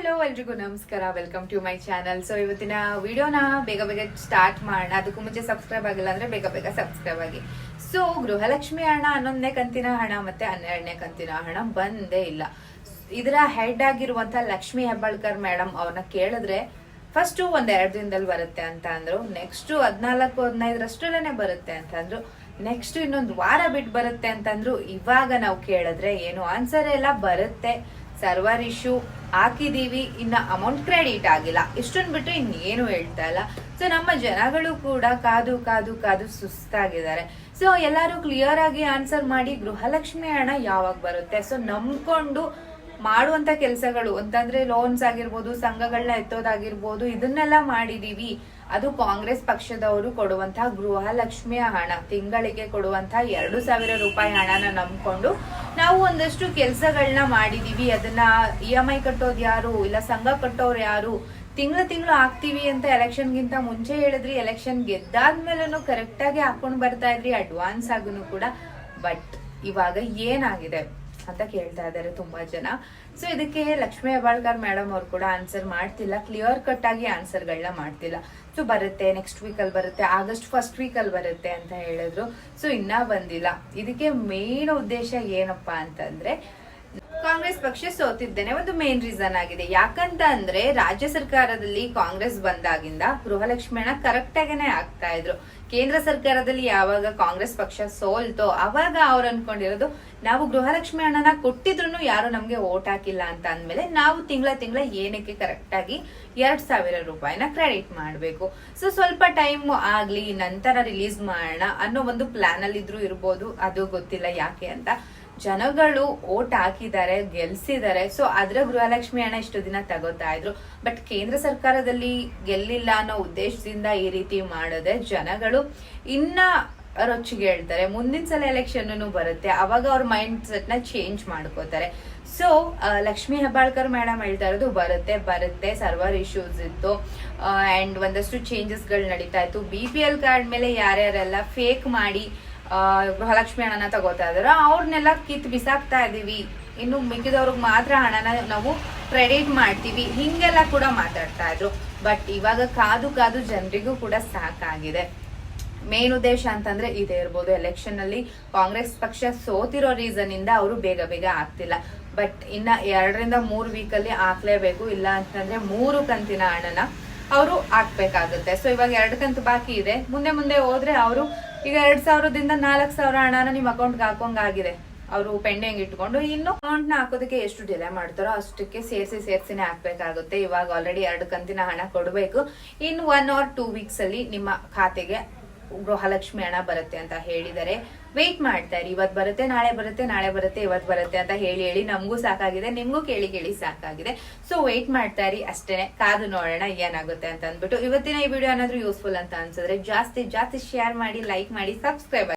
Hello ಎಲ್ರಿಗೂ ನಮಸ್ಕಾರ, welcome to my channel. So ಇವತ್ತಿನ ವಿಡಿಯೋನ ಬೇಗ ಬೇಗ ಸ್ಟಾರ್ಟ್ ಮಾಡೋಣ. ಅದಕ್ಕೂ ಮುಂಚೆ ಸಬ್ಸ್ಕ್ರೈಬ್ ಆಗಿಲ್ಲ ಅಂದ್ರೆ ಬೇಗ ಬೇಗ ಸಬ್ಸ್ಕ್ರೈಬ್ ಆಗಿ. ಸೊ ಗೃಹಲಕ್ಷ್ಮಿ ಹಣ 11ನೇ ಕಂತಿನ ಹಣ ಮತ್ತೆ 12ನೇ ಕಂತಿನ ಹಣ ಬಂದೇ ಇಲ್ಲ. ಇದರ ಹೆಡ್ ಆಗಿರುವಂತ ಲಕ್ಷ್ಮಿ ಹೆಬ್ಬಾಳ್ಕರ್ ಮೇಡಮ್ ಅವ್ರನ್ನ ಕೇಳಿದ್ರೆ ಫಸ್ಟ್ ಒಂದ್ 2 ದಿನದಲ್ಲಿ ಬರುತ್ತೆ ಅಂತ ಅಂದ್ರು. ನೆಕ್ಸ್ಟ್ 14-15 ಬರುತ್ತೆ ಅಂತ ಅಂದ್ರು. ನೆಕ್ಸ್ಟ್ ಇನ್ನೊಂದು ವಾರ ಬಿಟ್ಟು ಬರುತ್ತೆ ಅಂತಂದ್ರು. ಇವಾಗ ನಾವು ಕೇಳಿದ್ರೆ ಏನು ಆನ್ಸರ್ ಎಲ್ಲ ಬರುತ್ತೆ, ಸರ್ವರ್ ಇಶ್ಯೂ ಹಾಕಿದೀವಿ, ಇನ್ನ ಅಮೌಂಟ್ ಕ್ರೆಡಿಟ್ ಆಗಿಲ್ಲ, ಇಷ್ಟೊಂದು ಬಿಟ್ರೆ ಇನ್ನೇನು ಹೇಳ್ತಾ ಇಲ್ಲ. ಸೊ ನಮ್ಮ ಜನಗಳು ಕೂಡ ಕಾದು ಕಾದು ಕಾದು ಸುಸ್ತಾಗಿದ್ದಾರೆ. ಸೊ ಎಲ್ಲರೂ ಕ್ಲಿಯರ್ ಆಗಿ ಆನ್ಸರ್ ಮಾಡಿ, ಗೃಹಲಕ್ಷ್ಮಿ ಹಣ ಯಾವಾಗ ಬರುತ್ತೆ? ಸೊ ನಂಬ್ಕೊಂಡು ಮಾಡುವಂತ ಕೆಲಸಗಳು ಅಂತಂದ್ರೆ ಲೋನ್ಸ್ ಆಗಿರ್ಬೋದು, ಸಂಘಗಳನ್ನ ಎತ್ತೋದಾಗಿರ್ಬೋದು, ಇದನ್ನೆಲ್ಲ ಮಾಡಿದೀವಿ. ಅದು ಕಾಂಗ್ರೆಸ್ ಪಕ್ಷದವರು ಕೊಡುವಂತಹ ಗೃಹಲಕ್ಷ್ಮಿಯ ಹಣ, ತಿಂಗಳಿಗೆ ಕೊಡುವಂತಹ 2,000 ರೂಪಾಯಿ ಹಣನ ನಂಬ್ಕೊಂಡು ನಾವು ಒಂದಷ್ಟು ಕೆಲಸಗಳನ್ನ ಮಾಡಿದೀವಿ. ಅದನ್ನ EMI ಕಟ್ಟೋದು ಯಾರು, ಇಲ್ಲ ಸಂಘ ಕಟ್ಟೋರು ಯಾರು, ತಿಂಗಳು ಹಾಕ್ತಿವಿ ಅಂತ ಎಲೆಕ್ಷನ್ಗಿಂತ ಮುಂಚೆ ಹೇಳಿದ್ರಿ. ಎಲೆಕ್ಷನ್ ಗೆದ್ದಾದ್ಮೇಲೂ ಕರೆಕ್ಟ್ ಆಗಿ ಹಾಕೊಂಡು ಬರ್ತಾ ಇದ್ರಿ, ಅಡ್ವಾನ್ಸ್ ಆಗೂ ಕೂಡ. ಬಟ್ ಇವಾಗ ಏನಾಗಿದೆ ಅಂತ ಕೇಳ್ತಾ ಇದ್ದಾರೆ ತುಂಬಾ ಜನ. ಸೊ ಇದಕ್ಕೆ ಲಕ್ಷ್ಮಿ ಹೆಬ್ಬಾಳ್ಕರ್ ಮೇಡಮ್ ಅವ್ರು ಕೂಡ ಆನ್ಸರ್ ಮಾಡ್ತಿಲ್ಲ, ಕ್ಲಿಯರ್ ಕಟ್ ಆಗಿ ಆನ್ಸರ್ಗಳನ್ನ ಮಾಡ್ತಿಲ್ಲ. ಸೊ ಬರುತ್ತೆ, ನೆಕ್ಸ್ಟ್ ವೀಕ್ ಅಲ್ಲಿ ಬರುತ್ತೆ, ಆಗಸ್ಟ್ ಫಸ್ಟ್ ವೀಕ್ ಅಲ್ಲಿ ಬರುತ್ತೆ ಅಂತ ಹೇಳಿದ್ರು. ಸೊ ಇನ್ನ ಬಂದಿಲ್ಲ. ಇದಕ್ಕೆ ಮೇನ್ ಉದ್ದೇಶ ಏನಪ್ಪಾ ಅಂತಂದ್ರೆ, ಕಾಂಗ್ರೆಸ್ ಪಕ್ಷ ಸೋತಿದ್ದೇನೆ ಒಂದು ಮೇನ್ ರೀಸನ್ ಆಗಿದೆ. ಯಾಕಂತ ಅಂದ್ರೆ ರಾಜ್ಯ ಸರ್ಕಾರದಲ್ಲಿ ಕಾಂಗ್ರೆಸ್ ಬಂದಾಗಿಂದ ಗೃಹಲಕ್ಷ್ಮಿ ಹಣ ಕರೆಕ್ಟ್ ಆಗೇನೆ ಆಗ್ತಾ ಇದ್ರು. ಕೇಂದ್ರ ಸರ್ಕಾರದಲ್ಲಿ ಯಾವಾಗ ಕಾಂಗ್ರೆಸ್ ಪಕ್ಷ ಸೋಲ್ತೋ ಅವಾಗ ಅವ್ರು ಅನ್ಕೊಂಡಿರೋದು, ನಾವು ಗೃಹಲಕ್ಷ್ಮಿ ಹಣನ ಕೊಟ್ಟಿದ್ರು ಯಾರು ನಮ್ಗೆ ಓಟ್ ಹಾಕಿಲ್ಲ ಅಂತ ಅಂದ್ಮೇಲೆ ನಾವು ತಿಂಗಳ ಏನಕ್ಕೆ ಕರೆಕ್ಟ್ ಆಗಿ 2,000 ರೂಪಾಯಿನ ಕ್ರೆಡಿಟ್ ಮಾಡ್ಬೇಕು. ಸೊ ಸ್ವಲ್ಪ ಟೈಮ್ ಆಗ್ಲಿ, ನಂತರ ರಿಲೀಸ್ ಮಾಡೋಣ ಅನ್ನೋ ಒಂದು ಪ್ಲಾನ್ ಅಲ್ಲಿ ಇದ್ರು ಇರ್ಬೋದು, ಅದು ಗೊತ್ತಿಲ್ಲ ಯಾಕೆ ಅಂತ. ಜನಗಳು ಓಟ್ ಹಾಕಿದ್ದಾರೆ, ಗೆಲ್ಸಿದ್ದಾರೆ. ಸೊ ಅದ್ರ ಗೃಹಲಕ್ಷ್ಮಿ ಹಣ ಇಷ್ಟು ದಿನ ತಗೋತಾ ಇದ್ರು. ಬಟ್ ಕೇಂದ್ರ ಸರ್ಕಾರದಲ್ಲಿ ಗೆಲ್ಲಿಲ್ಲ ಅನ್ನೋ ಉದ್ದೇಶದಿಂದ ಈ ರೀತಿ ಮಾಡಿದ್ರೆ ಜನಗಳು ಇನ್ನ ರೊಚ್ಚಿಗೆ ಹೇಳ್ತಾರೆ. ಮುಂದಿನ ಸಲ ಎಲೆಕ್ಷನ್ ಬರುತ್ತೆ, ಅವಾಗ ಅವ್ರ ಮೈಂಡ್ ಸೆಟ್ ನ ಚೇಂಜ್ ಮಾಡ್ಕೋತಾರೆ. ಸೊ ಲಕ್ಷ್ಮಿ ಹೆಬ್ಬಾಳ್ಕರ್ ಮೇಡಮ್ ಹೇಳ್ತಾ ಇರೋದು ಬರುತ್ತೆ, ಸರ್ವರ್ ಇಶ್ಯೂಸ್ ಇತ್ತು ಅಂಡ್ ಒಂದಷ್ಟು ಚೇಂಜಸ್ ಗಳು ನಡೀತಾ ಇತ್ತು. BPL ಕಾರ್ಡ್ ಮೇಲೆ ಯಾರ್ಯಾರೆಲ್ಲ ಫೇಕ್ ಮಾಡಿ ಗೃಹಲಕ್ಷ್ಮಿ ಹಣನ ತಗೋತಾ ಇದಾರೆ ಅವ್ರನ್ನೆಲ್ಲ ಕಿತ್ ಬಿಸಾಕ್ತಾ ಇದೀವಿ, ಇನ್ನು ಮಿಕ್ಕಿದವ್ರಿಗೆ ಮಾತ್ರ ಹಣನ ನಾವು ಕ್ರೆಡಿಟ್ ಮಾಡ್ತೀವಿ, ಹಿಂಗೆಲ್ಲ ಕೂಡ ಮಾತಾಡ್ತಾ ಇದ್ರು. ಬಟ್ ಇವಾಗ ಕಾದು ಕಾದು ಜನರಿಗೂ ಕೂಡ ಸಾಕಾಗಿದೆ. ಮೇನ್ ಉದ್ದೇಶ ಅಂತಂದ್ರೆ ಇದೇ ಇರ್ಬೋದು. ಎಲೆಕ್ಷನ್ ಅಲ್ಲಿ ಕಾಂಗ್ರೆಸ್ ಪಕ್ಷ ಸೋತಿರೋ ರೀಸನ್ ಇಂದ ಅವರು ಬೇಗ ಆಗ್ತಿಲ್ಲ. ಬಟ್ ಇನ್ನ 2-3 ವೀಕ್ ಹಾಕ್ಲೇಬೇಕು, ಇಲ್ಲ ಅಂತಂದ್ರೆ 3 ಕಂತಿನ ಹಣನ ಅವರು ಹಾಕ್ಬೇಕಾಗುತ್ತೆ. ಸೊ ಇವಾಗ 2 ಕಂತು ಬಾಕಿ ಇದೆ. ಮುಂದೆ ಹೋದ್ರೆ ಅವರು ಈಗ 2,000ದಿಂದ 4,000 ಹಣನ ನಿಮ್ ಅಕೌಂಟ್ಗೆ ಹಾಕೋಂಗಾಗಿದೆ. ಅವರು ಪೆಂಡಿಂಗ್ ಇಟ್ಕೊಂಡು ಇನ್ನು ಅಮೌಂಟ್ ನ ಹಾಕೋದಕ್ಕೆ ಎಷ್ಟು ಡಿಲೇ ಮಾಡ್ತಾರೋ ಅಷ್ಟಕ್ಕೆ ಸೇರ್ಸಿನೇ ಹಾಕ್ಬೇಕಾಗುತ್ತೆ. ಇವಾಗ ಆಲ್ರೆಡಿ 2 ಕಂತಿನ ಹಣ ಕೊಡಬೇಕು. ಇನ್ನು 1 or 2 ವೀಕ್ಸ್ ಅಲ್ಲಿ ನಿಮ್ಮ ಖಾತೆಗೆ ಗೃಹಲಕ್ಷ್ಮಿ ಹಣ ಬರುತ್ತೆ ಅಂತ ಹೇಳಿದರೆ ವೇಟ್ ಮಾಡ್ತಾ ಇರಿ. ಇವತ್ತು ಬರುತ್ತೆ, ನಾಳೆ ಬರುತ್ತೆ, ಇವತ್ತು ಬರುತ್ತೆ ಅಂತ ಹೇಳಿ ನಮಗೂ ಸಾಕಾಗಿದೆ, ನಿಮ್ಗೂ ಕೇಳಿ ಸಾಕಾಗಿದೆ. ಸೊ ವೇಟ್ ಮಾಡ್ತಾ ಇರಿ, ಅಷ್ಟೇನೆ, ಕಾದು ನೋಡೋಣ ಏನಾಗುತ್ತೆ ಅಂತ ಅಂದ್ಬಿಟ್ಟು. ಇವತ್ತಿನ ಈ ವಿಡಿಯೋ ಏನಾದ್ರೂ ಯೂಸ್ಫುಲ್ ಅಂತ ಅನ್ಸಿದ್ರೆ ಜಾಸ್ತಿ ಶೇರ್ ಮಾಡಿ, ಲೈಕ್ ಮಾಡಿ, ಸಬ್ಸ್ಕ್ರೈಬ್